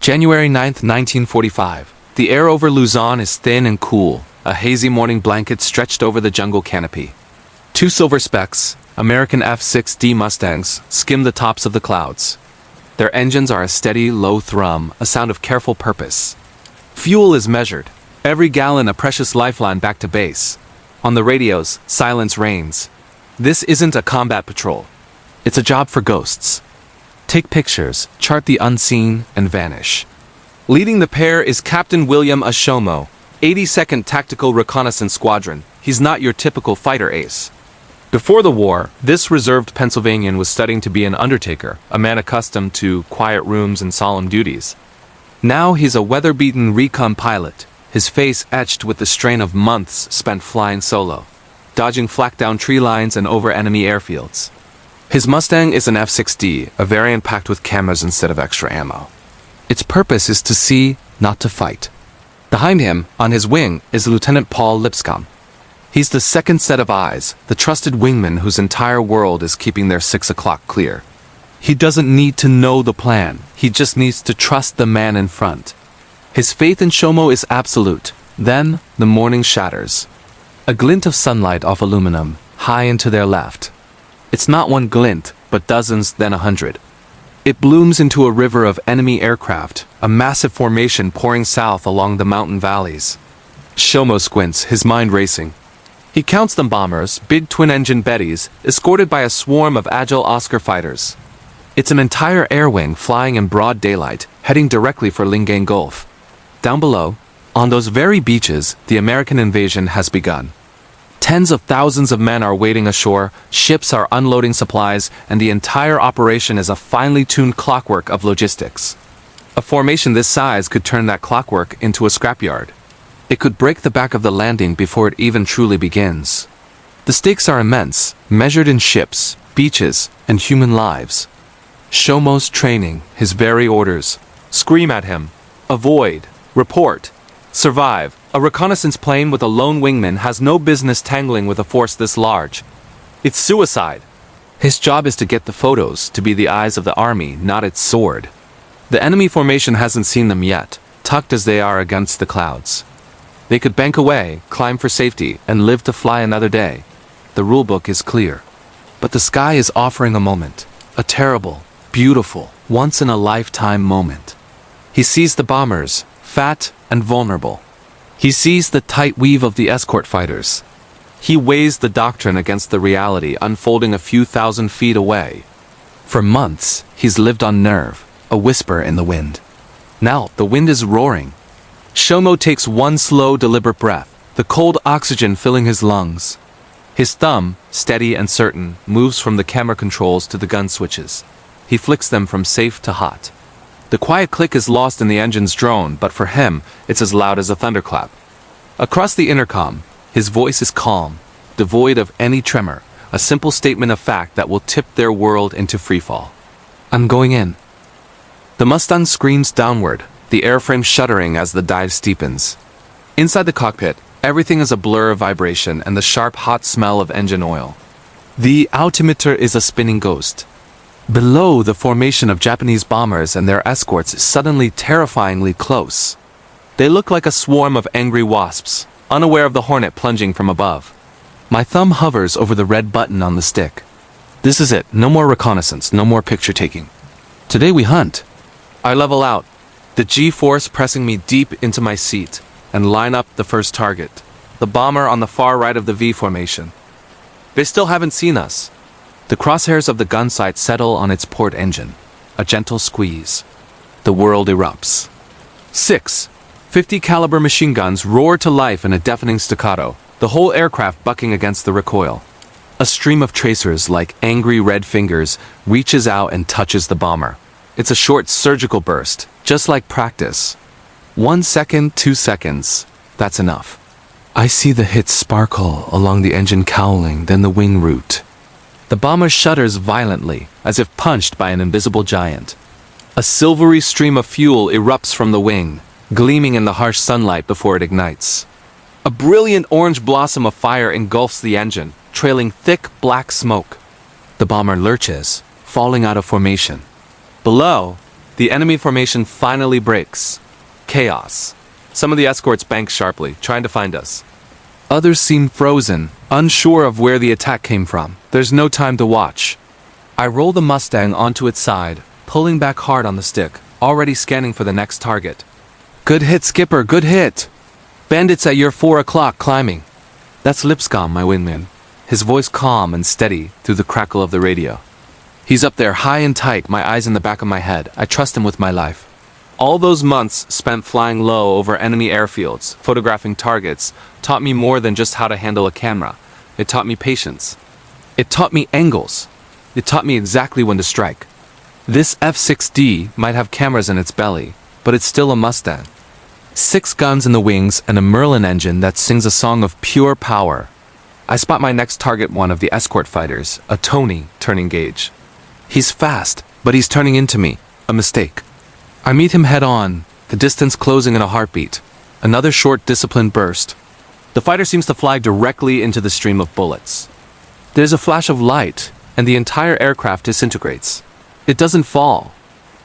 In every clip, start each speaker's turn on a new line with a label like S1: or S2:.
S1: January 9, 1945. The air over Luzon is thin and cool, a hazy morning blanket stretched over the jungle canopy. Two silver specks, American F-6D Mustangs, skim the tops of the clouds. Their engines are a steady, low thrum, a sound of careful purpose. Fuel is measured, every gallon a precious lifeline back to base. On the radios, silence reigns. This isn't a combat patrol. It's a job for ghosts. Take pictures, chart the unseen, and vanish. Leading the pair is Captain William Shomo, 82nd Tactical Reconnaissance Squadron. He's not your typical fighter ace. Before the war, this reserved Pennsylvanian was studying to be an undertaker, a man accustomed to quiet rooms and solemn duties. Now he's a weather-beaten recon pilot, his face etched with the strain of months spent flying solo, dodging flak-down tree lines and over enemy airfields. His Mustang is an F-6D, a variant packed with cameras instead of extra ammo. Its purpose is to see, not to fight. Behind him, on his wing, is Lieutenant Paul Lipscomb. He's the second set of eyes, the trusted wingman whose entire world is keeping their 6 o'clock clear. He doesn't need to know the plan, he just needs to trust the man in front. His faith in Shomo is absolute. Then, the morning shatters. A glint of sunlight off aluminum, high and to their left. It's not one glint, but dozens, then 100. It blooms into a river of enemy aircraft, a massive formation pouring south along the mountain valleys. Shomo squints, his mind racing. He counts them bombers, big twin-engine Bettys, escorted by a swarm of agile Oscar fighters. It's an entire air wing flying in broad daylight, heading directly for Lingayen Gulf. Down below, on those very beaches, the American invasion has begun. Tens of thousands of men are waiting ashore, ships are unloading supplies, and the entire operation is a finely tuned clockwork of logistics. A formation this size could turn that clockwork into a scrapyard. It could break the back of the landing before it even truly begins. The stakes are immense, measured in ships, beaches, and human lives. Shomo's training, his very orders. Scream at him. Avoid. Report. Survive. A reconnaissance plane with a lone wingman has no business tangling with a force this large. It's suicide. His job is to get the photos, to be the eyes of the army, not its sword. The enemy formation hasn't seen them yet, tucked as they are against the clouds. They could bank away, climb for safety, and live to fly another day. The rulebook is clear. But the sky is offering a moment. A terrible, beautiful, once-in-a-lifetime moment. He sees the bombers, fat and vulnerable. He sees the tight weave of the escort fighters. He weighs the doctrine against the reality unfolding a few thousand feet away. For months, he's lived on nerve, a whisper in the wind. Now, the wind is roaring. Shomo takes one slow, deliberate breath, the cold oxygen filling his lungs. His thumb, steady and certain, moves from the camera controls to the gun switches. He flicks them from safe to hot. The quiet click is lost in the engine's drone, but for him, it's as loud as a thunderclap. Across the intercom, his voice is calm, devoid of any tremor, a simple statement of fact that will tip their world into freefall. I'm going in. The Mustang screams downward, the airframe shuddering as the dive steepens. Inside the cockpit, everything is a blur of vibration and the sharp, hot smell of engine oil. The altimeter is a spinning ghost. Below, the formation of Japanese bombers and their escorts is suddenly terrifyingly close. They look like a swarm of angry wasps, unaware of the hornet plunging from above. My thumb hovers over the red button on the stick. This is it. No more reconnaissance, no more picture taking. Today we hunt. I level out, the G-force pressing me deep into my seat, and line up the first target, the bomber on the far right of the V formation. They still haven't seen us. The crosshairs of the gun sight settle on its port engine. A gentle squeeze. The world erupts. 6 .50 caliber machine guns roar to life in a deafening staccato, the whole aircraft bucking against the recoil. A stream of tracers like angry red fingers reaches out and touches the bomber. It's a short surgical burst, just like practice. 1 second, 2 seconds. That's enough. I see the hits sparkle along the engine cowling, then the wing root. The bomber shudders violently, as if punched by an invisible giant. A silvery stream of fuel erupts from the wing, gleaming in the harsh sunlight before it ignites. A brilliant orange blossom of fire engulfs the engine, trailing thick black smoke. The bomber lurches, falling out of formation. Below, The enemy formation finally breaks. Chaos. Some of the escorts bank sharply, trying to find us. Others seem frozen, unsure of where the attack came from. There's no time to watch. I roll the Mustang onto its side, pulling back hard on the stick, already scanning for the next target. Good hit, Skipper, good hit! Bandits at your 4 o'clock climbing. That's Lipscomb, my wingman. His voice calm and steady through the crackle of the radio. He's up there high and tight, my eyes in the back of my head. I trust him with my life. All those months spent flying low over enemy airfields, photographing targets, taught me more than just how to handle a camera. It taught me patience. It taught me angles. It taught me exactly when to strike. This F-6D might have cameras in its belly, but it's still a Mustang. 6 guns in the wings and a Merlin engine that sings a song of pure power. I spot my next target, one of the escort fighters, a Tony, turning gauge. He's fast, but he's turning into me. A mistake. I meet him head on, the distance closing in a heartbeat. Another short, disciplined burst. The fighter seems to fly directly into the stream of bullets. There's a flash of light, and the entire aircraft disintegrates. It doesn't fall.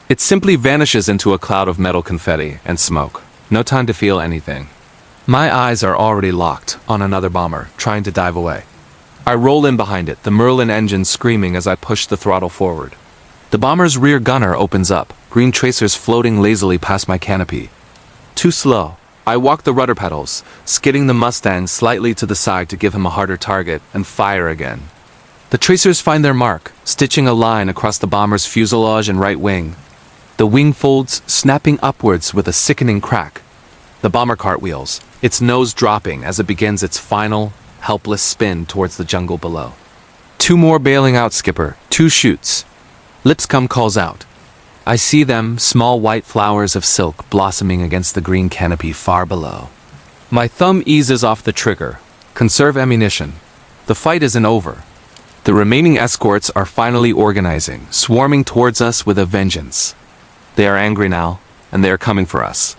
S1: It simply vanishes into a cloud of metal confetti and smoke. No time to feel anything. My eyes are already locked on another bomber, trying to dive away. I roll in behind it, the Merlin engine screaming as I push the throttle forward. The bomber's rear gunner opens up, green tracers floating lazily past my canopy. Too slow. I walk the rudder pedals, skidding the Mustang slightly to the side to give him a harder target, and fire again. The tracers find their mark, stitching a line across the bomber's fuselage and right wing. The wing folds snapping upwards with a sickening crack. The bomber cartwheels, its nose dropping as it begins its final, helpless spin towards the jungle below. 2 more bailing out, Skipper. 2 shoots. Lipscomb calls out. I see them, small white flowers of silk blossoming against the green canopy far below. My thumb eases off the trigger. Conserve ammunition. The fight isn't over. The remaining escorts are finally organizing, swarming towards us with a vengeance. They are angry now, and they are coming for us.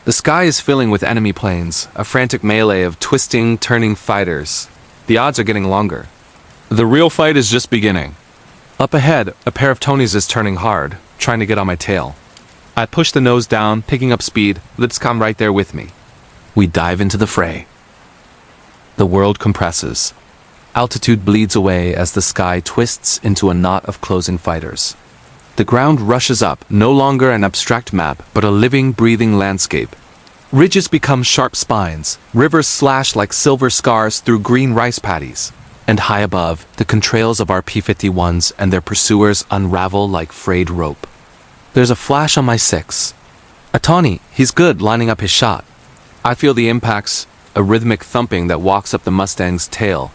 S1: The sky is filling with enemy planes, a frantic melee of twisting, turning fighters. The odds are getting longer. The real fight is just beginning. Up ahead, a pair of Tonys is turning hard, trying to get on my tail. I push the nose down, picking up speed, Lipscomb right there with me. We dive into the fray. The world compresses. Altitude bleeds away as the sky twists into a knot of closing fighters. The ground rushes up, no longer an abstract map, but a living, breathing landscape. Ridges become sharp spines, rivers slash like silver scars through green rice paddies. And high above, the contrails of our P-51s and their pursuers unravel like frayed rope. There's a flash on my 6. A Tawny, he's good, lining up his shot. I feel the impacts, a rhythmic thumping that walks up the Mustang's tail.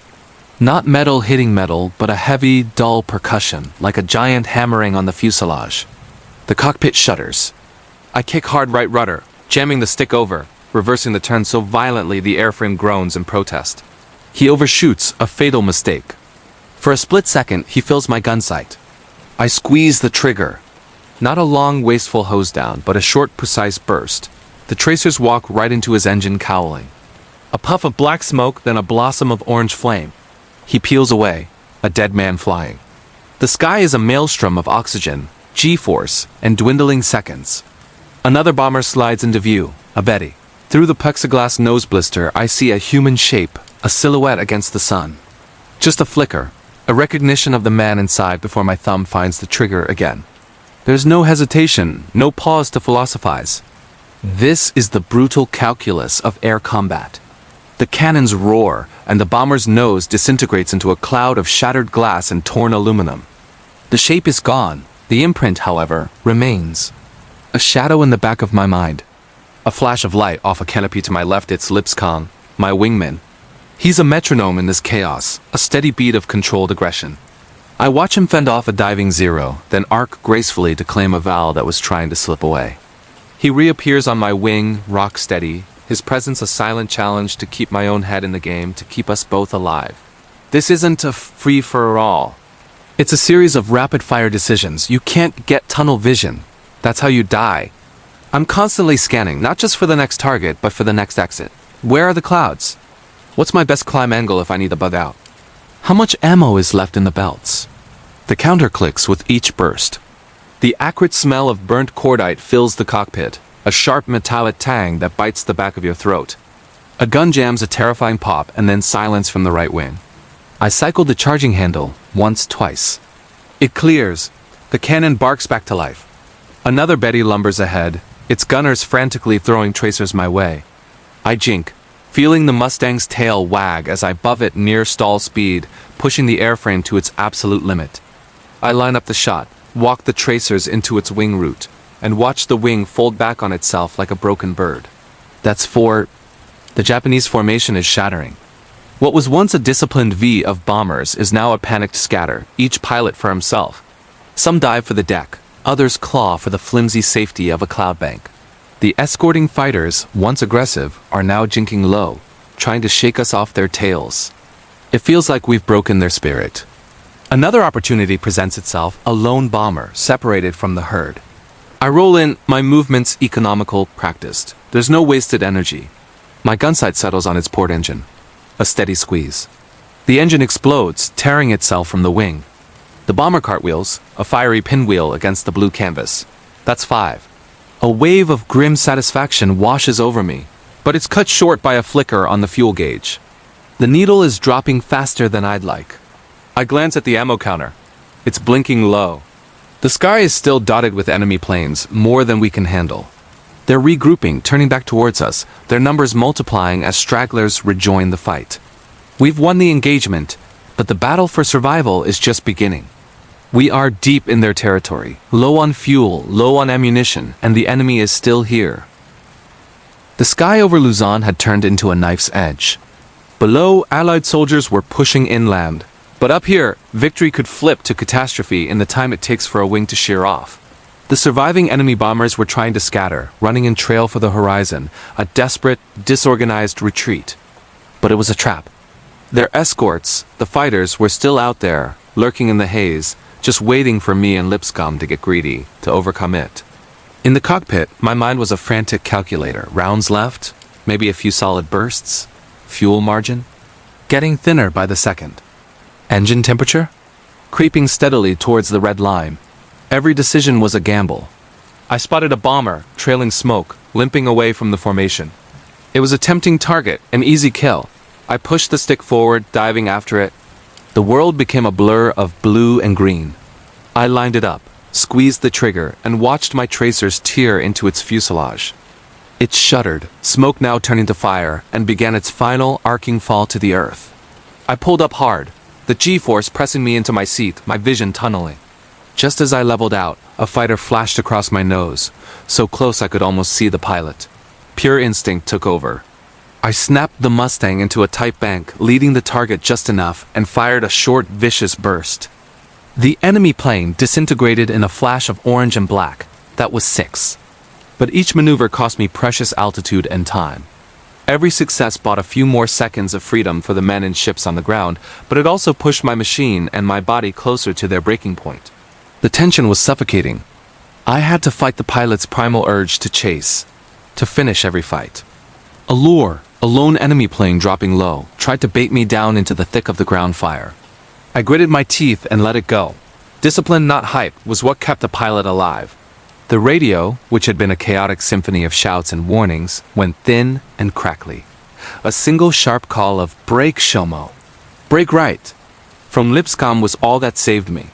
S1: Not metal hitting metal, but a heavy, dull percussion, like a giant hammering on the fuselage. The cockpit shudders. I kick hard right rudder, jamming the stick over, reversing the turn so violently the airframe groans in protest. He overshoots, a fatal mistake. For a split second, he fills my gun sight. I squeeze the trigger. Not a long, wasteful hose down, but a short, precise burst. The tracers walk right into his engine cowling. A puff of black smoke, then a blossom of orange flame. He peels away, a dead man flying. The sky is a maelstrom of oxygen, G-force, and dwindling seconds. Another bomber slides into view, a Betty. Through the plexiglass nose blister, I see a human shape, a silhouette against the sun. Just a flicker, a recognition of the man inside before my thumb finds the trigger again. There's no hesitation, no pause to philosophize. This is the brutal calculus of air combat. The cannons roar, and the bomber's nose disintegrates into a cloud of shattered glass and torn aluminum. The shape is gone. The imprint, however, remains. A shadow in the back of my mind. A flash of light off a canopy to my left, it's Lipscomb, my wingman. He's a metronome in this chaos, a steady beat of controlled aggression. I watch him fend off a diving Zero, then arc gracefully to claim a Val that was trying to slip away. He reappears on my wing, rock steady, his presence a silent challenge to keep my own head in the game, to keep us both alive. This isn't a free-for-all. It's a series of rapid-fire decisions. You can't get tunnel vision. That's how you die. I'm constantly scanning, not just for the next target, but for the next exit. Where are the clouds? What's my best climb angle if I need to bug out? How much ammo is left in the belts? The counter clicks with each burst. The acrid smell of burnt cordite fills the cockpit, a sharp metallic tang that bites the back of your throat. A gun jams a terrifying pop and then silence from the right wing. I cycled the charging handle once, twice. It clears. The cannon barks back to life. Another Betty lumbers ahead, its gunners frantically throwing tracers my way. I jink, feeling the Mustang's tail wag as I buff it near stall speed, pushing the airframe to its absolute limit. I line up the shot, walk the tracers into its wing route, and watch the wing fold back on itself like a broken bird. That's four. The Japanese formation is shattering. What was once a disciplined V of bombers is now a panicked scatter, each pilot for himself. Some dive for the deck, others claw for the flimsy safety of a cloud bank. The escorting fighters, once aggressive, are now jinking low, trying to shake us off their tails. It feels like we've broken their spirit. Another opportunity presents itself, a lone bomber, separated from the herd. I roll in, my movements economical, practiced. There's no wasted energy. My gun sight settles on its port engine. A steady squeeze. The engine explodes, tearing itself from the wing. The bomber cartwheels, a fiery pinwheel against the blue canvas. That's 5. A wave of grim satisfaction washes over me, but it's cut short by a flicker on the fuel gauge. The needle is dropping faster than I'd like. I glance at the ammo counter. It's blinking low. The sky is still dotted with enemy planes, more than we can handle. They're regrouping, turning back towards us, their numbers multiplying as stragglers rejoin the fight. We've won the engagement, but the battle for survival is just beginning. We are deep in their territory, low on fuel, low on ammunition, and the enemy is still here. The sky over Luzon had turned into a knife's edge. Below, Allied soldiers were pushing inland, but up here, victory could flip to catastrophe in the time it takes for a wing to shear off. The surviving enemy bombers were trying to scatter, running in trail for the horizon, a desperate, disorganized retreat. But it was a trap. Their escorts, the fighters, were still out there, lurking in the haze, just waiting for me and Lipscomb to get greedy, to overcome it. In the cockpit, my mind was a frantic calculator. Rounds left, maybe a few solid bursts, fuel margin, getting thinner by the second. Engine temperature? Creeping steadily towards the red line. Every decision was a gamble. I spotted a bomber, trailing smoke, limping away from the formation. It was a tempting target, an easy kill. I pushed the stick forward, diving after it. The world became a blur of blue and green. I lined it up, squeezed the trigger, and watched my tracers tear into its fuselage. It shuddered, smoke now turning to fire, and began its final, arcing fall to the earth. I pulled up hard, the G-force pressing me into my seat, my vision tunneling. Just as I leveled out, a fighter flashed across my nose, so close I could almost see the pilot. Pure instinct took over. I snapped the Mustang into a tight bank, leading the target just enough, and fired a short, vicious burst. The enemy plane disintegrated in a flash of orange and black. That was 6. But each maneuver cost me precious altitude and time. Every success bought a few more seconds of freedom for the men and ships on the ground, but it also pushed my machine and my body closer to their breaking point. The tension was suffocating. I had to fight the pilot's primal urge to chase, to finish every fight. A lure, a lone enemy plane dropping low, tried to bait me down into the thick of the ground fire. I gritted my teeth and let it go. Discipline, not hype, was what kept the pilot alive. The radio, which had been a chaotic symphony of shouts and warnings, went thin and crackly. A single sharp call of "Brake, Shomo! Brake right!" from Lipscomb was all that saved me.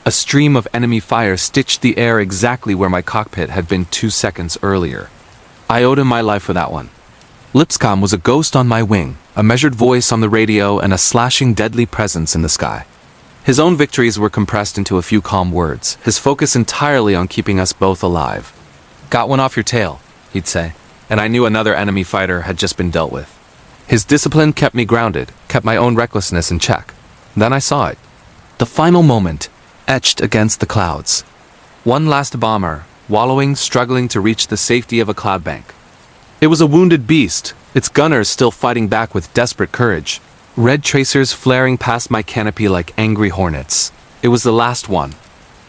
S1: A stream of enemy fire stitched the air exactly where my cockpit had been 2 seconds earlier. I owed him my life for that one. Lipscomb was a ghost on my wing, a measured voice on the radio, and a slashing, deadly presence in the sky. His own victories were compressed into a few calm words, his focus entirely on keeping us both alive. "Got one off your tail," he'd say, and I knew another enemy fighter had just been dealt with. His discipline kept me grounded, kept my own recklessness in check. Then I saw it. The final moment, etched against the clouds. One last bomber, wallowing, struggling to reach the safety of a cloud bank. It was a wounded beast, its gunners still fighting back with desperate courage. Red tracers flaring past my canopy like angry hornets. It was the last one.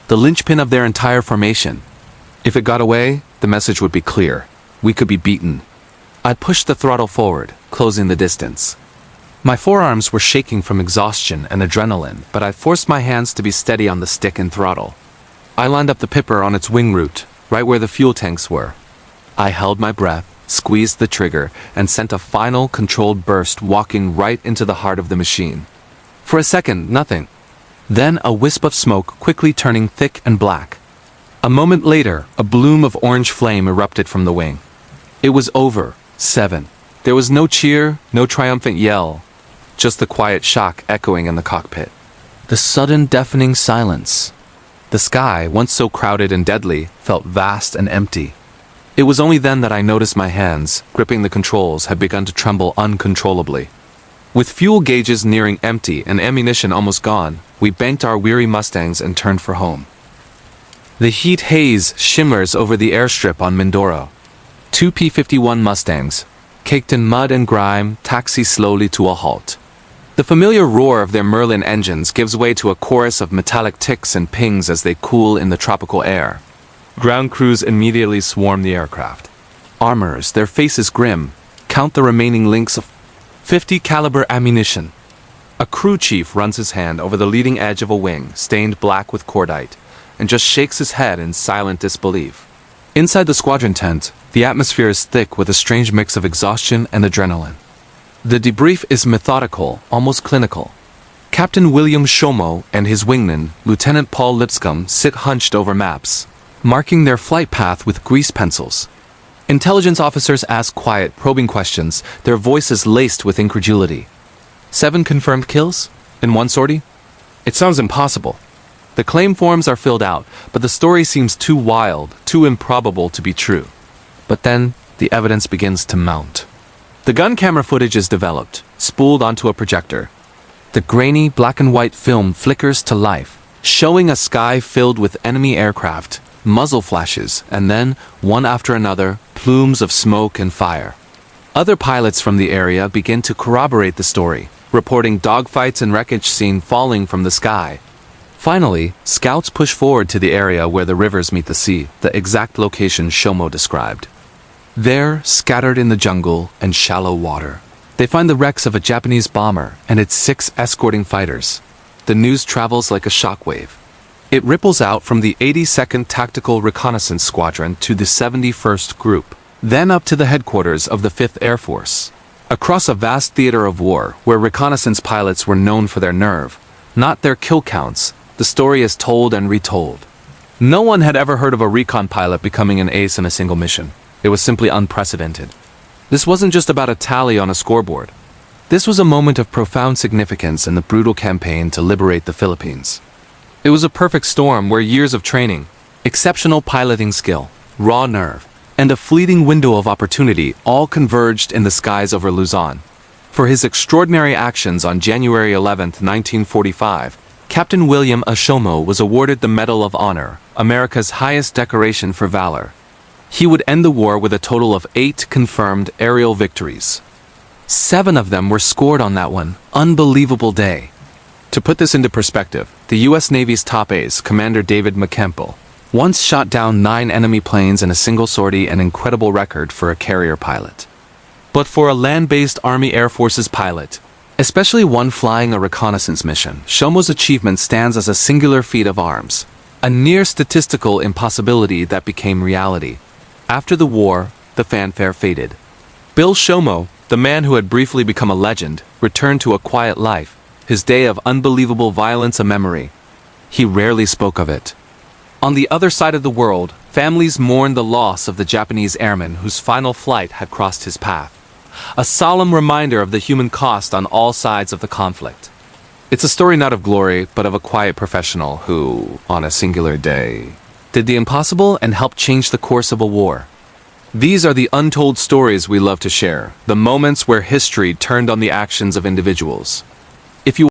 S1: The linchpin of their entire formation. If it got away, the message would be clear. We could be beaten. I pushed the throttle forward, closing the distance. My forearms were shaking from exhaustion and adrenaline, but I forced my hands to be steady on the stick and throttle. I lined up the Pipper on its wing route, right where the fuel tanks were. I held my breath, squeezed the trigger, and sent a final controlled burst walking right into the heart of the machine. For a second, nothing. Then a wisp of smoke quickly turning thick and black. A moment later, a bloom of orange flame erupted from the wing. It was over. 7. There was no cheer, no triumphant yell, just the quiet shock echoing in the cockpit. The sudden deafening silence. The sky, once so crowded and deadly, felt vast and empty. It was only then that I noticed my hands, gripping the controls, had begun to tremble uncontrollably. With fuel gauges nearing empty and ammunition almost gone, we banked our weary Mustangs and turned for home. The heat haze shimmers over the airstrip on Mindoro. 2 P-51 Mustangs, caked in mud and grime, taxi slowly to a halt. The familiar roar of their Merlin engines gives way to a chorus of metallic ticks and pings as they cool in the tropical air. Ground crews immediately swarm the aircraft. Armorers, their faces grim, count the remaining links of 50 caliber ammunition. A crew chief runs his hand over the leading edge of a wing, stained black with cordite, and just shakes his head in silent disbelief. Inside the squadron tent, the atmosphere is thick with a strange mix of exhaustion and adrenaline. The debrief is methodical, almost clinical. Captain William Shomo and his wingman, Lieutenant Paul Lipscomb, sit hunched over maps, marking their flight path with grease pencils. Intelligence officers ask quiet, probing questions, their voices laced with incredulity. 7 confirmed kills? In one sortie? It sounds impossible. The claim forms are filled out, but the story seems too wild, too improbable to be true. But then, the evidence begins to mount. The gun camera footage is developed, spooled onto a projector. The grainy black and white film flickers to life, showing a sky filled with enemy aircraft, muzzle flashes, and then, one after another, plumes of smoke and fire. Other pilots from the area begin to corroborate the story, reporting dogfights and wreckage seen falling from the sky. Finally, scouts push forward to the area where the rivers meet the sea, the exact location Shomo described. There, scattered in the jungle and shallow water, they find the wrecks of a Japanese bomber and its 6 escorting fighters. The news travels like a shockwave. It ripples out from the 82nd Tactical Reconnaissance Squadron to the 71st Group, then up to the headquarters of the 5th Air Force. Across a vast theater of war, where reconnaissance pilots were known for their nerve, not their kill counts, the story is told and retold. No one had ever heard of a recon pilot becoming an ace in a single mission. It was simply unprecedented. This wasn't just about a tally on a scoreboard. This was a moment of profound significance in the brutal campaign to liberate the Philippines. It was a perfect storm where years of training, exceptional piloting skill, raw nerve, and a fleeting window of opportunity all converged in the skies over Luzon. For his extraordinary actions on January 11, 1945, Captain William Shomo was awarded the Medal of Honor, America's highest decoration for valor. He would end the war with a total of 8 confirmed aerial victories. 7 of them were scored on that one unbelievable day. To put this into perspective, the U.S. Navy's top ace, Commander David McCampbell, once shot down 9 enemy planes in a single sortie, an incredible record for a carrier pilot. But for a land-based Army Air Forces pilot, especially one flying a reconnaissance mission, Shomo's achievement stands as a singular feat of arms, a near statistical impossibility that became reality. After the war, the fanfare faded. Bill Shomo, the man who had briefly become a legend, returned to a quiet life, his day of unbelievable violence a memory. He rarely spoke of it. On the other side of the world, families mourned the loss of the Japanese airman whose final flight had crossed his path. A solemn reminder of the human cost on all sides of the conflict. It's a story not of glory, but of a quiet professional who, on a singular day, did the impossible and helped change the course of a war. These are the untold stories we love to share, the moments where history turned on the actions of individuals.